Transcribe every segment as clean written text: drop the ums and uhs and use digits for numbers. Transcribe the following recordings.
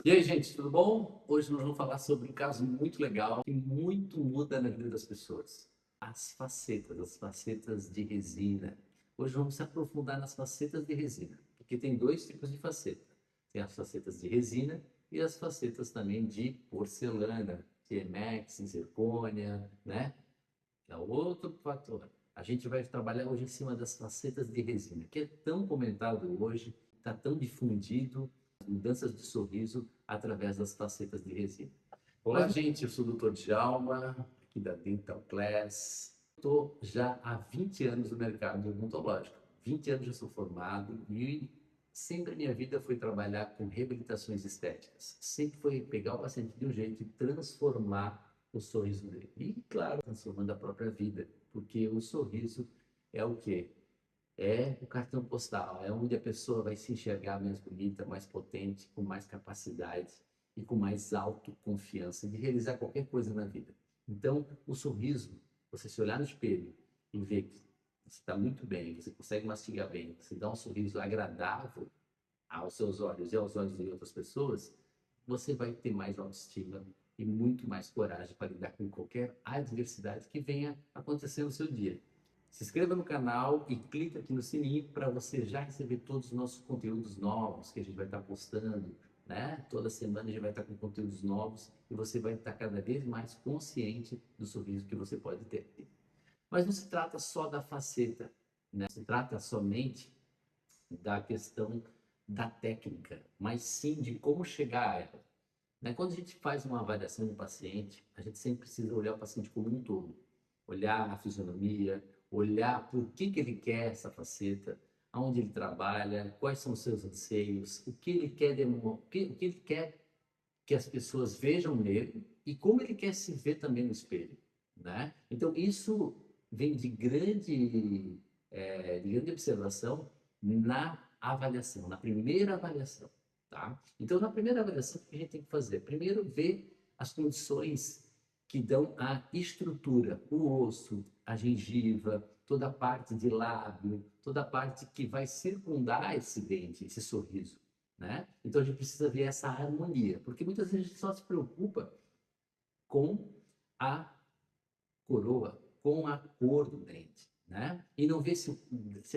E aí, gente, tudo bom? Hoje nós vamos falar sobre um caso muito legal que muito muda na vida das pessoas. As facetas de resina. Hoje vamos se aprofundar nas facetas de resina, porque tem dois tipos de faceta. Tem as facetas de resina e as facetas também de porcelana, de emax, zircônia, né? É outro fator. A gente vai trabalhar hoje em cima das facetas de resina, que é tão comentado hoje, está tão difundido, as mudanças de sorriso através das facetas de resina. Olá, gente, eu sou o Dr. Djalma, aqui da Dental Class. Estou já há 20 anos no mercado odontológico. 20 anos já sou formado e sempre a minha vida foi trabalhar com reabilitações estéticas. Sempre foi pegar o paciente de um jeito e transformar o sorriso dele. E, claro, transformando a própria vida, porque o sorriso é o quê? É o cartão postal, é onde a pessoa vai se enxergar mais bonita, mais potente, com mais capacidade e com mais autoconfiança de realizar qualquer coisa na vida. Então, o sorriso, você se olhar no espelho e ver que você está muito bem, você consegue mastigar bem, você dá um sorriso agradável aos seus olhos e aos olhos de outras pessoas, você vai ter mais autoestima e muito mais coragem para lidar com qualquer adversidade que venha acontecer no seu dia. Se inscreva no canal e clique aqui no sininho para você já receber todos os nossos conteúdos novos que a gente vai estar postando, né? Toda semana a gente vai estar com conteúdos novos e você vai estar cada vez mais consciente do sorriso que você pode ter. Mas não se trata só da faceta, né? Se trata somente da questão da técnica, mas sim de como chegar a ela. Né? Quando a gente faz uma avaliação do paciente, a gente sempre precisa olhar o paciente como um todo, olhar a fisionomia, olhar por que ele quer essa faceta, aonde ele trabalha, quais são os seus anseios, o que ele quer, o que ele quer que as pessoas vejam nele e como ele quer se ver também no espelho, né? Então isso vem de grande observação na avaliação, na primeira avaliação, tá? Então na primeira avaliação o que a gente tem que fazer? Primeiro ver as condições que dão a estrutura, o osso, a gengiva, toda a parte de lábio, toda a parte que vai circundar esse dente, esse sorriso, né? Então a gente precisa ver essa harmonia, porque muitas vezes a gente só se preocupa com a coroa, com a cor do dente, né? E não vê se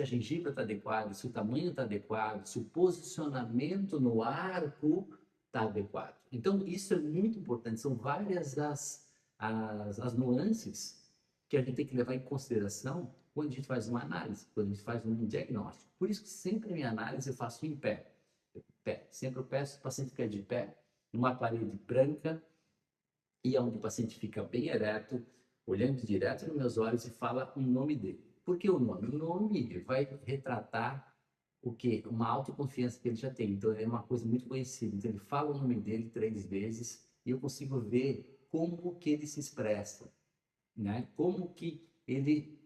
a gengiva está adequada, se o tamanho está adequado, se o posicionamento no arco está adequado. Então isso é muito importante, são várias as nuances que a gente tem que levar em consideração quando a gente faz uma análise, quando a gente faz um diagnóstico. Por isso que sempre a minha análise eu faço em pé. Sempre eu peço o paciente ficar de pé, numa parede branca, e onde o paciente fica bem ereto, olhando direto nos meus olhos e fala o nome dele. Por que o nome? O nome vai retratar o quê? Uma autoconfiança que ele já tem. Então, é uma coisa muito conhecida. Então, ele fala o nome dele 3 vezes e eu consigo ver como que ele se expressa, né? Como que ele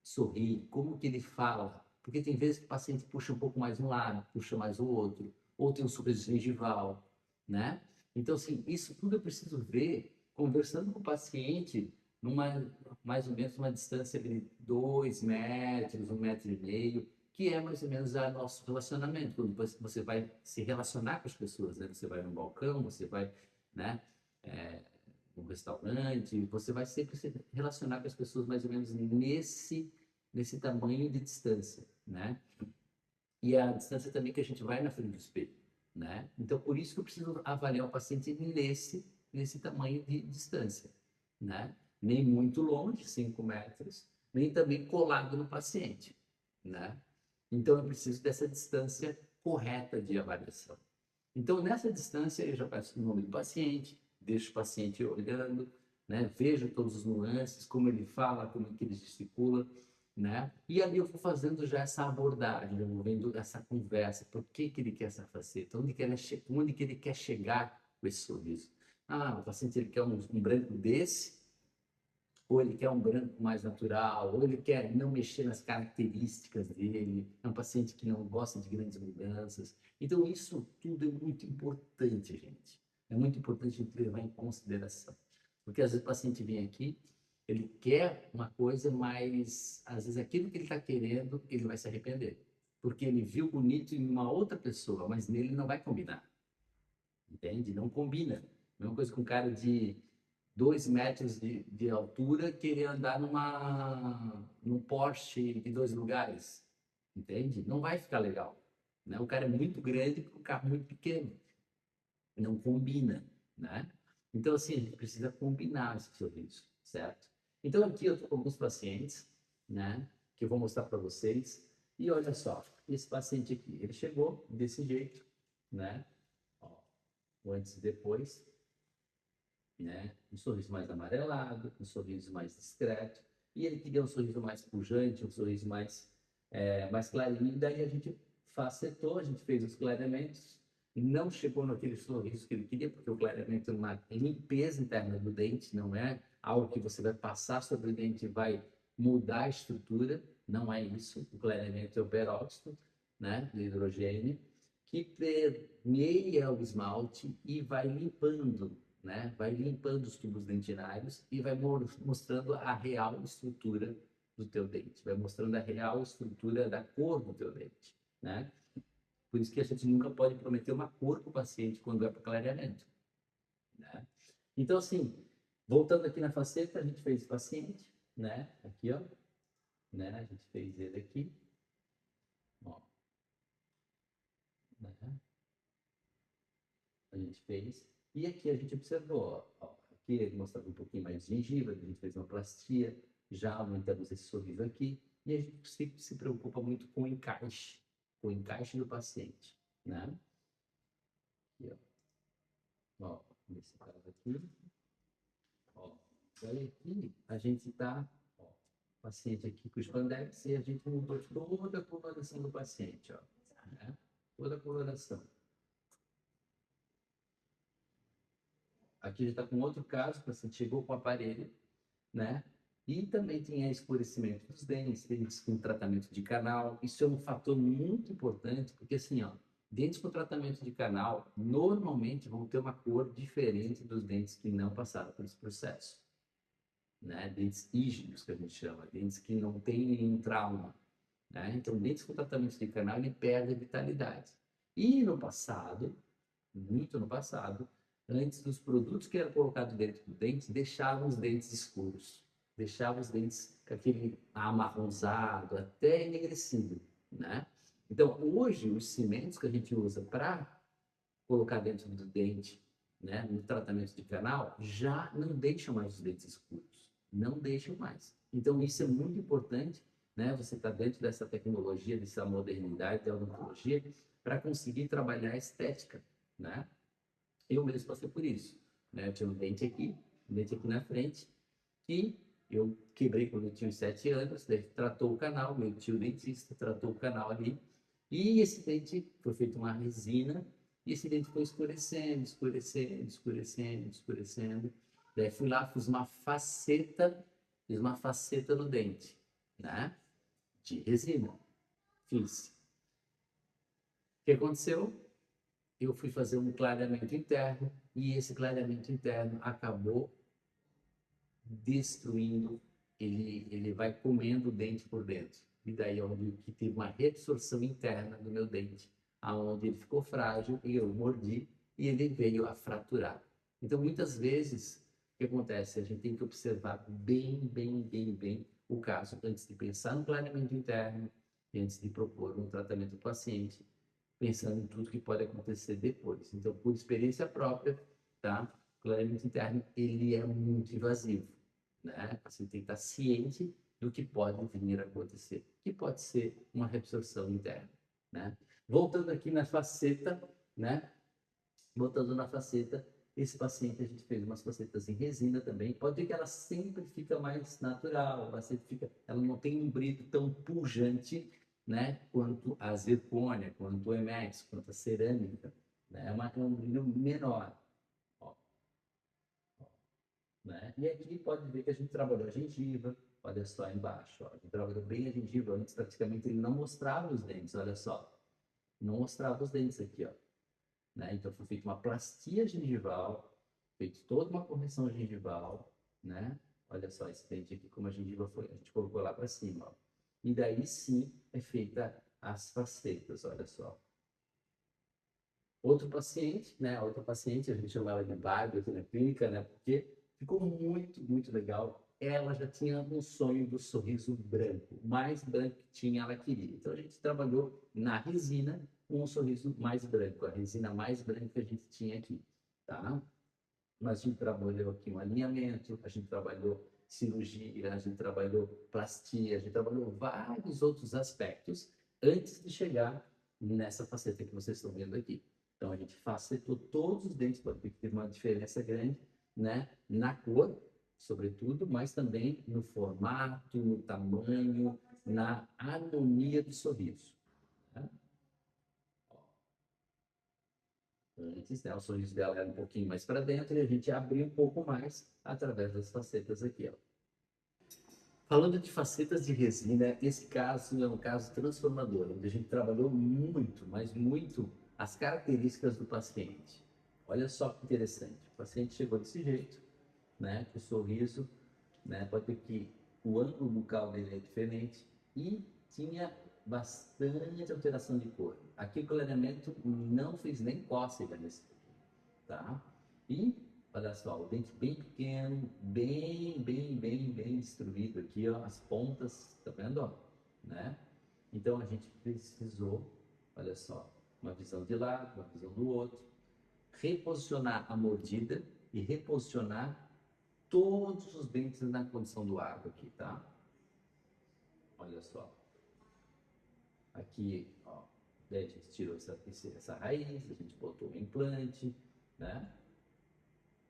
sorri, como que ele fala. Porque tem vezes que o paciente puxa um pouco mais um lado, puxa mais o outro, ou tem um sorriso gengival, né? Então, assim, isso tudo eu preciso ver conversando com o paciente numa, mais ou menos uma distância de 2 metros, 1,5 metro, que é mais ou menos o nosso relacionamento. Quando você vai se relacionar com as pessoas, né? Você vai no balcão, você vai, né? É, um restaurante, você vai sempre se relacionar com as pessoas mais ou menos nesse tamanho de distância, né? E a distância também que a gente vai na frente do espelho, né? Então, por isso que eu preciso avaliar o paciente nesse tamanho de distância, né? Nem muito longe, 5 metros, nem também colado no paciente, né? Então, eu preciso dessa distância correta de avaliação. Então, nessa distância, eu já peço o nome do paciente, deixo o paciente olhando, né? Vejo todos os nuances, como ele fala, como que ele gesticula, né? E ali eu vou fazendo já essa abordagem, eu vou vendo essa conversa, por que ele quer essa faceta, onde que ele quer chegar com esse sorriso. Ah, o paciente ele quer um branco desse, ou ele quer um branco mais natural, ou ele quer não mexer nas características dele, é um paciente que não gosta de grandes mudanças. Então, isso tudo é muito importante, gente. É muito importante a gente levar em consideração. Porque às vezes o paciente vem aqui, ele quer uma coisa, mas às vezes aquilo que ele está querendo, ele vai se arrepender. Porque ele viu bonito em uma outra pessoa, mas nele não vai combinar. entende? Não combina. Mesma coisa com um cara de 2 metros de altura querer andar num Porsche de 2 lugares, entende? Não vai ficar legal, né? O cara é muito grande com um carro muito pequeno, não combina, né? Então, assim, a gente precisa combinar esse sorriso, certo? Então, aqui eu estou com alguns pacientes, né? Que eu vou mostrar para vocês. E olha só, esse paciente aqui, ele chegou desse jeito, né? Ó, o antes e depois, né? Um sorriso mais amarelado, um sorriso mais discreto. E ele queria um sorriso mais pujante, um sorriso mais clarinho. Daí a gente facetou, a gente fez os clareamentos. Não chegou naquele sorriso que ele queria, porque o clareamento é uma limpeza interna do dente, não é algo que você vai passar sobre o dente e vai mudar a estrutura. Não é isso. O clareamento é o peróxido, né, do hidrogênio, que permeia o esmalte e vai limpando, né? Vai limpando os tubos dentinários e vai mostrando a real estrutura do teu dente, vai mostrando a real estrutura da cor do teu dente, né? Por isso que a gente nunca pode prometer uma cor para o paciente quando é para clareamento, né? Então, assim, voltando aqui na faceta, a gente fez o paciente, né? Aqui, ó, né? A gente fez ele aqui, ó, né? A gente fez. E aqui a gente observou, ó, aqui ele mostrava um pouquinho mais de gengiva, a gente fez uma plastia, já aumentamos esse sorriso aqui, e a gente se preocupa muito com o encaixe do paciente, né? Aqui, ó, nesse caso aqui, ó, olha aqui, a gente tá, ó, paciente aqui com spandex e a gente mudou toda a coloração do paciente, ó, né? Toda a coloração. Aqui já está com outro caso, o paciente chegou com o aparelho, né? E também tem escurecimento dos dentes com tratamento de canal. Isso é um fator muito importante, porque assim, ó, dentes com tratamento de canal normalmente vão ter uma cor diferente dos dentes que não passaram por esse processo, né? Dentes rígidos, que a gente chama, dentes que não têm nenhum trauma, né? Então, dentes com tratamento de canal, ele perde a vitalidade. E no passado, muito no passado, antes dos produtos que eram colocados dentro do dente, deixavam os dentes escuros, deixavam os dentes com aquele amarronzado, até enegrecido, né? Então, hoje, os cimentos que a gente usa para colocar dentro do dente, né, no tratamento de canal, já não deixam mais os dentes escuros, não deixam mais. Então, isso é muito importante, né? Você está dentro dessa tecnologia, dessa modernidade da odontologia, para conseguir trabalhar a estética, né? Eu mesmo passei por isso, né? Eu tinha um dente aqui na frente, que eu quebrei quando eu tinha uns 7 anos, daí tratou o canal, meu tio dentista tratou o canal ali, e esse dente foi feito uma resina, e esse dente foi escurecendo, escurecendo, escurecendo, escurecendo. Daí fui lá, fiz uma faceta no dente, né? De resina. Fiz. O que aconteceu? Eu fui fazer um clareamento interno, e esse clareamento interno acabou destruindo, ele vai comendo o dente por dentro. E daí é onde que teve uma reabsorção interna do meu dente, aonde ele ficou frágil e eu mordi e ele veio a fraturar. Então, muitas vezes, o que acontece? A gente tem que observar bem, bem, bem, bem o caso antes de pensar no clareamento interno, antes de propor um tratamento do paciente, pensando em tudo que pode acontecer depois. Então, por experiência própria, tá? O clareamento interno, ele é muito invasivo, né? Você tem que estar ciente do que pode vir a acontecer, que pode ser uma reabsorção interna, né? Voltando aqui na faceta, né? Voltando na faceta, esse paciente a gente fez umas facetas em resina também. Pode ver que ela sempre fica mais natural, ela não tem um brilho tão pujante, né? Quanto a zircônia, quanto o emax, quanto a cerâmica, né? É um brilho menor, ó, né? E aqui pode ver que a gente trabalhou a gengiva, olha só embaixo, ó, a gente trabalhou bem a gengiva, antes praticamente ele não mostrava os dentes, olha só, não mostrava os dentes aqui, ó, né? Então foi feita uma plastia gengival, feita toda uma correção gengival, né? Olha só esse dente aqui, como a gengiva foi, a gente colocou lá para cima, ó. E daí sim é feita as facetas, olha só. Outro paciente, né? Outra paciente, a gente chama ela de Barbie aqui na clínica, né? Porque ficou muito, muito legal. Ela já tinha um sonho do sorriso branco, o mais branco que tinha, ela queria. Então a gente trabalhou na resina com um sorriso mais branco, a resina mais branca que a gente tinha aqui, tá? Mas a gente trabalhou aqui um alinhamento, a gente trabalhou cirurgia, a gente trabalhou plastia, a gente trabalhou vários outros aspectos antes de chegar nessa faceta que vocês estão vendo aqui. Então a gente facetou todos os dentes, pode ver que teve uma diferença grande, né? Na cor, sobretudo, mas também no formato, no tamanho, na harmonia do sorriso. Né? Antes, né, o sorriso dela era um pouquinho mais para dentro e a gente abriu um pouco mais através das facetas aqui, ó. Falando de facetas de resina, esse caso é um caso transformador, onde a gente trabalhou muito, mas muito, as características do paciente. Olha só que interessante. O paciente chegou desse jeito, né, com o sorriso, né, pode ver que o ângulo bucal dele é diferente e tinha bastante alteração de cor. Aqui o clareamento não fez nem cócega nesse, tá? E olha só, o dente bem pequeno, bem destruído aqui, ó, as pontas, tá vendo, ó, né? Então a gente precisou, olha só, uma visão de lado, uma visão do outro, reposicionar a mordida e reposicionar todos os dentes na condição do arco aqui, tá? Olha só, aqui, ó, daí a gente tirou essa raiz, a gente botou o implante, né?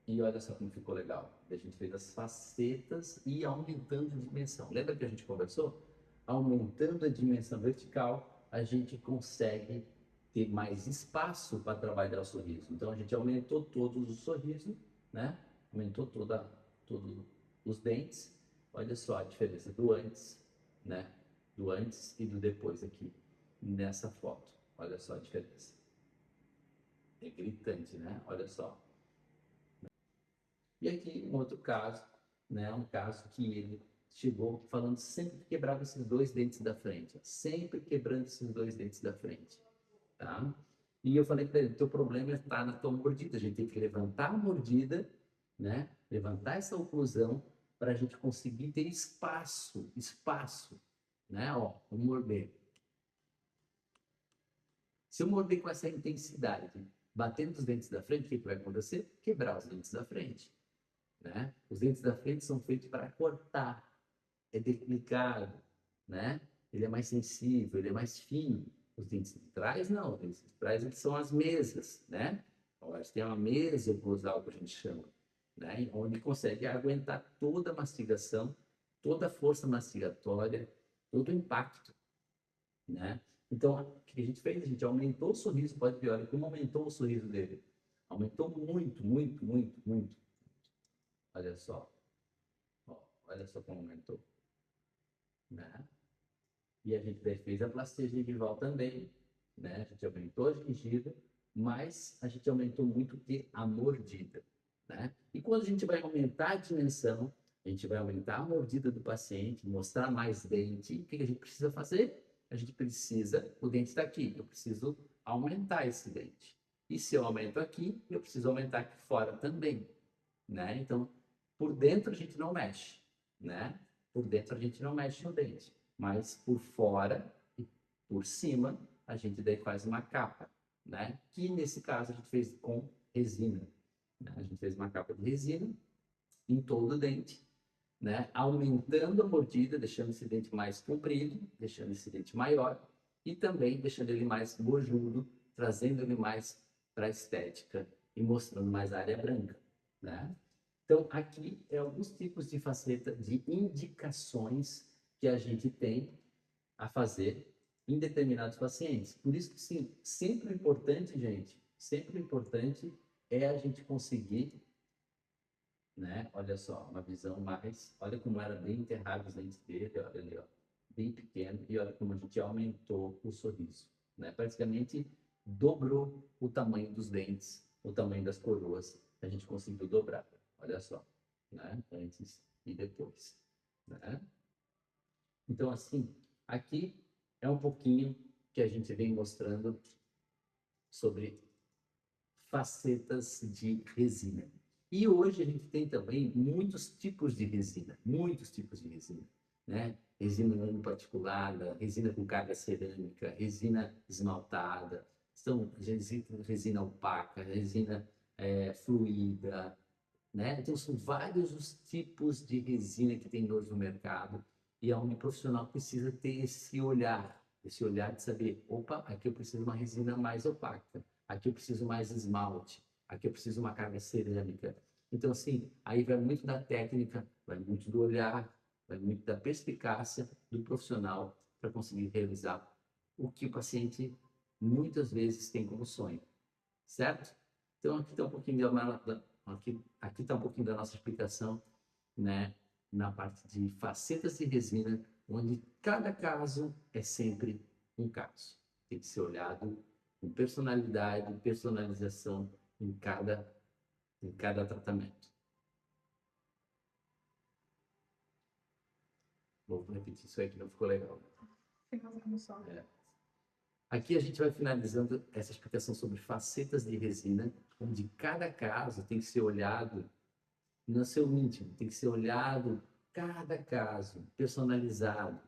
E olha só como ficou legal. A gente fez as facetas e aumentando a dimensão. Lembra que a gente conversou? Aumentando a dimensão vertical, a gente consegue ter mais espaço para trabalhar o sorriso. Então a gente aumentou todos os sorrisos, né? Aumentou todos os dentes. Olha só a diferença do antes, né? Do antes e do depois aqui nessa foto. Olha só a diferença. É gritante, né? Olha só. E aqui, um outro caso, né, um caso que ele chegou falando sempre que quebrava esses dois dentes da frente, sempre quebrando esses dois dentes da frente, tá? E eu falei para ele, teu problema está na tua mordida, a gente tem que levantar a mordida, né, levantar essa oclusão para a gente conseguir ter espaço, né, ó, vamos morder. Se eu morder com essa intensidade, batendo os dentes da frente, o que vai acontecer? Quebrar os dentes da frente. Né? Os dentes da frente são feitos para cortar, é delicado, né? Ele é mais sensível, ele é mais fino. Os dentes de trás, não. Os dentes de trás eles são as mesas, né? Então, eles têm uma mesa oclusal, que a gente chama, né? Onde consegue aguentar toda a mastigação, toda a força mastigatória, todo o impacto, né? Então, o que a gente fez? A gente aumentou o sorriso, pode ver, olha como aumentou o sorriso dele. Aumentou muito. Olha só. Ó, olha só como aumentou, né? E a gente daí fez a plastia gengival também, né? A gente aumentou a gengiva, mas a gente aumentou muito a mordida, né? E quando a gente vai aumentar a dimensão, a gente vai aumentar a mordida do paciente, mostrar mais dente, o que a gente precisa fazer? A gente precisa, o dente está aqui, eu preciso aumentar esse dente. E se eu aumento aqui, eu preciso aumentar aqui fora também, né? Então, por dentro a gente não mexe, né? Por dentro a gente não mexe no dente, mas por fora e por cima a gente daí faz uma capa, né? Que nesse caso a gente fez com resina, né? A gente fez uma capa de resina em todo o dente, né? Aumentando a mordida, deixando esse dente mais comprido, deixando esse dente maior e também deixando ele mais bojudo, trazendo ele mais para a estética e mostrando mais a área branca, né? Então, aqui é alguns tipos de faceta de indicações que a gente tem a fazer em determinados pacientes. Por isso que, sim, sempre o importante, gente, sempre o importante é a gente conseguir, né? Olha só, uma visão mais, olha como era bem enterrado os dentes dele, olha ali, ó, bem pequeno, e olha como a gente aumentou o sorriso, né? Praticamente dobrou o tamanho dos dentes, o tamanho das coroas, a gente conseguiu dobrar, olha só, né? Antes e depois, né? Então, assim, aqui é um pouquinho que a gente vem mostrando sobre facetas de resina. E hoje a gente tem também muitos tipos de resina, né? Resina nanoparticulada, resina com carga cerâmica, resina esmaltada, são resina opaca, resina fluida, né? Então são vários os tipos de resina que tem hoje no mercado e aonde o profissional precisa ter esse olhar de saber, opa, aqui eu preciso de uma resina mais opaca, aqui eu preciso mais esmalte, aqui eu preciso de uma carga cerâmica. Então, assim, aí vai muito da técnica, vai muito do olhar, vai muito da perspicácia do profissional para conseguir realizar o que o paciente muitas vezes tem como sonho, certo? Então, aqui está um pouquinho aqui está um pouquinho da nossa explicação, né, na parte de facetas de resina, onde cada caso é sempre um caso. Tem que ser olhado com personalidade, personalização em cada tratamento. Vou repetir isso aí que não ficou legal. É. Aqui a gente vai finalizando essa explicação sobre facetas de resina, onde cada caso tem que ser olhado no seu íntimo, tem que ser olhado cada caso, personalizado,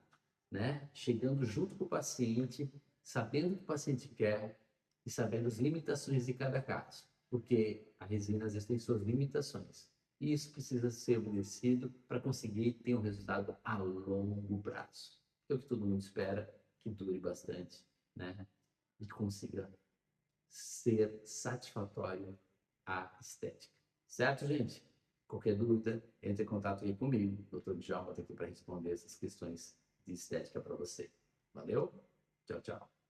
né? Chegando junto com o paciente, sabendo o que o paciente quer e sabendo as limitações de cada caso, porque a resina às vezes tem suas limitações. E isso precisa ser obedecido para conseguir ter um resultado a longo prazo. É o que todo mundo espera, que dure bastante, né? E consiga ser satisfatório a estética. Certo, gente? Qualquer dúvida, entre em contato aí comigo. O Dr. Djalma está aqui para responder essas questões de estética para você. Valeu? Tchau, tchau.